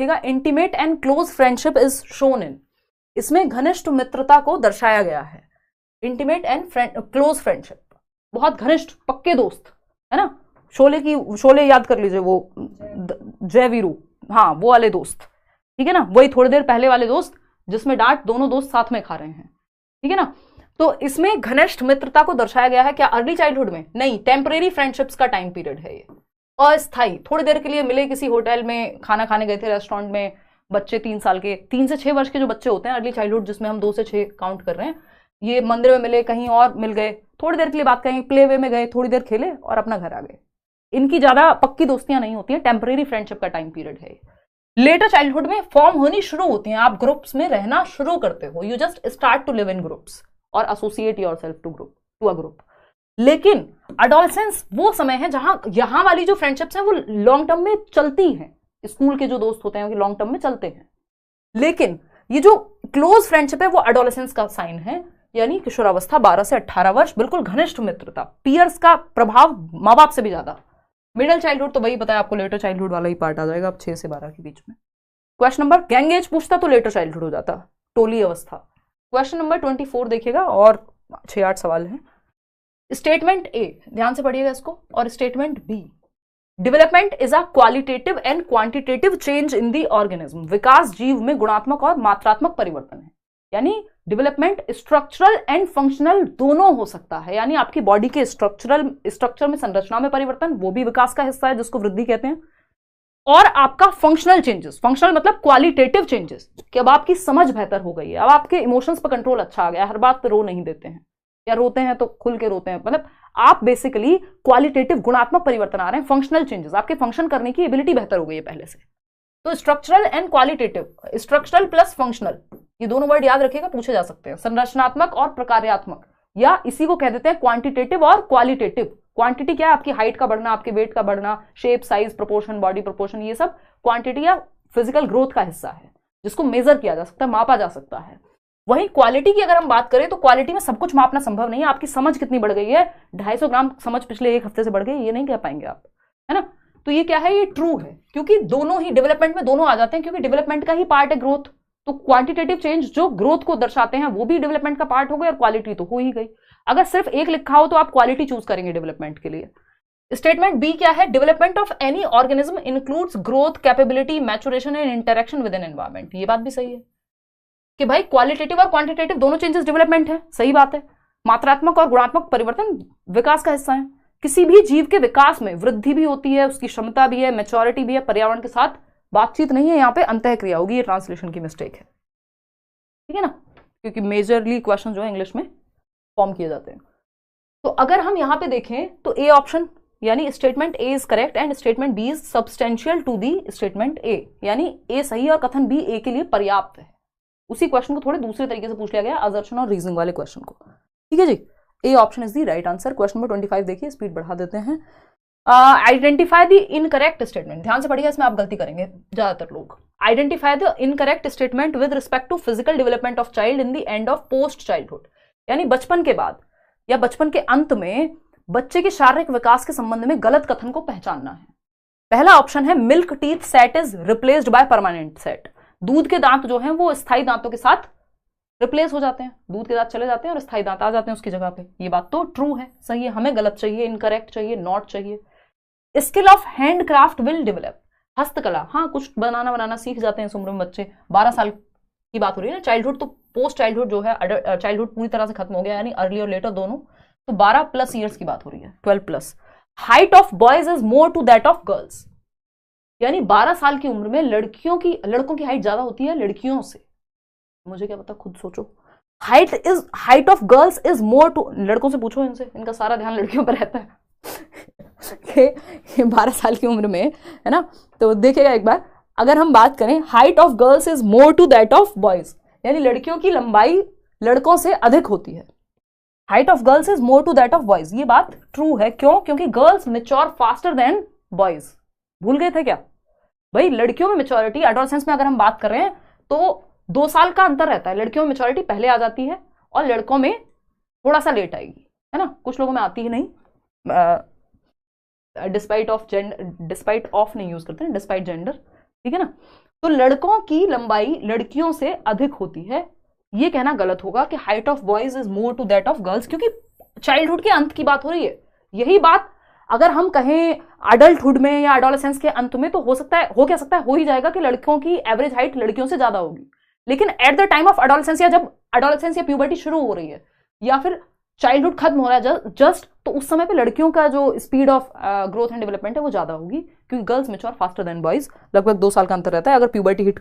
देखिएगा, intimate and close friendship is shown in, इसमें घनिष्ठ मित्रता को दर्शाया गया है। इंटीमेट एंड क्लोज फ्रेंडशिप, बहुत घनिष्ठ पक्के दोस्त, है ना। शोले याद कर लीजिए, वो जय वीरू, हाँ वो वाले दोस्त, ठीक है ना, वही थोड़ी देर पहले वाले दोस्त जिसमें डांट दोनों दोस्त साथ में खा रहे हैं, ठीक है ना। तो इसमें घनिष्ठ मित्रता को दर्शाया गया है। क्या अर्ली चाइल्डहुड में? नहीं, टेम्परेरी फ्रेंडशिप्स का टाइम पीरियड है ये, अस्थायी, थोड़ी देर के लिए मिले, किसी होटल में खाना खाने गए थे, रेस्टोरेंट में, बच्चे 3 साल के, 3 से 6 वर्ष के जो बच्चे होते हैं अर्ली चाइल्डहुड, जिसमें हम 2 से 6 काउंट कर रहे हैं, ये मंदिर में मिले, कहीं और मिल गए, थोड़ी देर के लिए बात करेंगे, प्ले वे में गए, थोड़ी देर खेले और अपना घर आ गए। इनकी ज्यादा पक्की दोस्तियां नहीं होती हैं, टेम्परेरी फ्रेंडशिप का टाइम पीरियड है। लेटर चाइल्डहुड में फॉर्म होनी शुरू होती हैं, आप ग्रुप्स में रहना शुरू करते हो, you just start to live in groups और associate yourself to a group. लेकिन एडोलसेंस वो समय है जहां यहां वाली जो फ्रेंडशिप्स हैं वो लॉन्ग टर्म में चलती हैं, स्कूल के जो दोस्त होते हैं वो लॉन्ग टर्म में चलते हैं। लेकिन ये जो क्लोज फ्रेंडशिप है वो एडोलसेंस का साइन है, यानी किशोरावस्था 12 से 18 वर्ष, बिल्कुल घनिष्ठ मित्रता, पियर्स का प्रभाव माँ बाप से भी ज्यादा। मिडिल चाइल्डहुड तो वही बताया आपको, लेटर चाइल्डहुड वाला ही पार्ट आ जाएगा, अब 6 से 12 के बीच में। क्वेश्चन नंबर, गैंग एज पूछता तो लेटर चाइल्डहुड हो जाता, टोली अवस्था। क्वेश्चन नंबर 24 देखिएगा, और 6-8 सवाल हैं। स्टेटमेंट ए, ध्यान से पढ़िएगा इसको, और statement B, development is a qualitative and quantitative change in the organism, विकास जीव में गुणात्मक और मात्रात्मक परिवर्तन है। यानी डेवलपमेंट स्ट्रक्चरल एंड फंक्शनल दोनों हो सकता है, यानी आपकी बॉडी के स्ट्रक्चर में, संरचना में परिवर्तन, वो भी विकास का हिस्सा है जिसको वृद्धि कहते हैं। और आपका फंक्शनल चेंजेस, फंक्शनल मतलब क्वालिटेटिव चेंजेस, कि अब आपकी समझ बेहतर हो गई है, अब आपके इमोशंस पर कंट्रोल अच्छा आ गया, हर बात पे रो नहीं देते हैं, या रोते हैं तो खुल के रोते हैं, मतलब आप बेसिकली क्वालिटेटिव गुणात्मक परिवर्तन आ रहे हैं, फंक्शनल चेंजेस, आपके फंक्शन करने की एबिलिटी बेहतर हो गई है पहले से। तो structural and qualitative, structural plus functional, ये दोनों वर्ड याद रखिएगा, पूछे जा सकते हैं। संरचनात्मक और प्रकार्यात्मक, या इसी को कह देते हैं क्वांटिटेटिव और क्वालिटेटिव। क्वांटिटी क्या है? आपकी हाइट का बढ़ना, आपके वेट का बढ़ना, shape, size, proportion, body proportion, ये सब क्वांटिटी या फिजिकल ग्रोथ का हिस्सा है, जिसको मेजर किया जा सकता है, मापा जा सकता है। वहीं क्वालिटी की अगर हम बात करें तो क्वालिटी में सब कुछ मापना संभव नहीं है। आपकी समझ कितनी बढ़ गई है, 250 ग्राम समझ पिछले 1 हफ्ते से बढ़ गई, ये नहीं कह पाएंगे आप, है ना। तो ये क्या है? ये ट्रू है, क्योंकि दोनों ही डेवलपमेंट में दोनों आ जाते हैं, क्योंकि डेवलपमेंट का ही पार्ट है ग्रोथ। तो क्वांटिटेटिव चेंज जो ग्रोथ को दर्शाते हैं वो भी डेवलपमेंट का पार्ट हो गई, और क्वालिटी तो हो ही गई। अगर सिर्फ एक लिखा हो तो आप क्वालिटी चूज करेंगे डेवलपमेंट के लिए। स्टेटमेंट बी क्या है? Development of any organism includes growth, capability, maturation and interaction with an environment. ये बात भी सही है कि भाई क्वालिटेटिव और क्वांटिटेटिव दोनों चेंजेस डेवलपमेंट है, सही बात है। मात्रात्मक और गुणात्मक परिवर्तन विकास का हिस्सा है। किसी भी जीव के विकास में वृद्धि भी होती है, उसकी क्षमता भी है, मैच्योरिटी भी है, पर्यावरण के साथ बातचीत नहीं है, यहाँ पे अंतःक्रिया होगी, ये ट्रांसलेशन की मिस्टेक है, ठीक है ना, क्योंकि मेजरली क्वेश्चन जो है इंग्लिश में फॉर्म किए जाते हैं। तो अगर हम यहाँ पे देखें तो ए ऑप्शन, यानी statement A is correct and statement B is substantial to the statement A, यानी ए सही और कथन बी ए के लिए पर्याप्त है। उसी क्वेश्चन को थोड़े दूसरे तरीके से पूछ लिया गया, असर्शन और रीजनिंग वाले क्वेश्चन को, ठीक है जी। A option is the right answer. Question number 25 देखिए, स्पीड बढ़ा देते हैं। आइडेंटिफाई द इनकरेक्ट स्टेटमेंट, ध्यान से पढ़िएगा, इसमें आप गलती करेंगे ज्यादातर लोग। Identify the incorrect statement with respect to physical development of child in the end of post childhood, यानी बचपन के बाद या बचपन के अंत में बच्चे के शारीरिक विकास के संबंध में गलत कथन को पहचानना है। पहला ऑप्शन है milk teeth set is replaced by permanent set, दूध के दांत जो हैं वो स्थायी दांतों के साथ रिप्लेस हो जाते हैं, दूध के दांत चले जाते हैं और स्थायी दांत आ जाते हैं उसकी जगह पे। ये बात तो ट्रू है, सही है, हमें गलत चाहिए, इनकरेक्ट चाहिए, नॉट चाहिए। Skill of handcraft will develop, हस्तकला, हाँ कुछ बनाना सीख जाते हैं इस उम्र में बच्चे। 12 साल की बात हो रही है ना, चाइल्डहुड तो पोस्ट चाइल्डहुड जो है, चाइल्डहुड पूरी तरह से खत्म हो गया, यानी अर्ली और लेटर दोनों, तो 12+ ईयर्स की बात हो रही है, 12+। Height of boys is more to that of girls, यानी 12 साल की उम्र में लड़कों की हाइट ज्यादा होती है लड़कियों से, मुझे क्या पता, खुद सोचो। Height of girls is more to, लड़कों से पूछो, इनसे, इनका सारा ध्यान लड़कियों पर रहता है कि 12 साल की उम्र में, है ना। तो देखिएगा एक बार, अगर हम बात करें height of girls is more to that of boys, यानी लड़कियों की लंबाई लड़कों से अधिक होती है। Height of girls is more to that of boys, ये बात ट्रू है। क्यों? क्योंकि girls mature faster than boys. भूल गए थे क्या भाई? लड़कियों में मेच्योरिटी, एडोलसेंस में अगर हम बात कर रहे हैं तो 2 साल का अंतर रहता है, लड़कियों में मेच्योरिटी पहले आ जाती है और लड़कों में थोड़ा सा लेट आएगी, है ना। कुछ लोगों में आती ही नहीं, डिस्पाइट ऑफ नहीं यूज करते हैं, डिस्पाइट जेंडर, ठीक है ना। तो लड़कों की लंबाई लड़कियों से अधिक होती है, ये कहना गलत होगा कि height of boys is more to that of girls, क्योंकि चाइल्डहुड के अंत की बात हो रही है। यही बात अगर हम कहें अडल्टहुड में या एडोलेसेंस के अंत में, तो हो सकता है, हो क्या सकता है, हो ही जाएगा कि लड़कियों की एवरेज हाइट लड़कियों से ज्यादा होगी। लेकिन at the time of adolescence, या जब एडोलेसेंस या प्यूबर्टी शुरू हो रही है या फिर चाइल्डहुड खत्म हो रहा है जस्ट, तो उस समय पे लड़कियों का जो speed of growth and development है वो ज्यादा होगी, क्योंकि girls mature faster than boys. लगभग 2 साल का अंतर रहता है अगर प्यूबर्टी हिट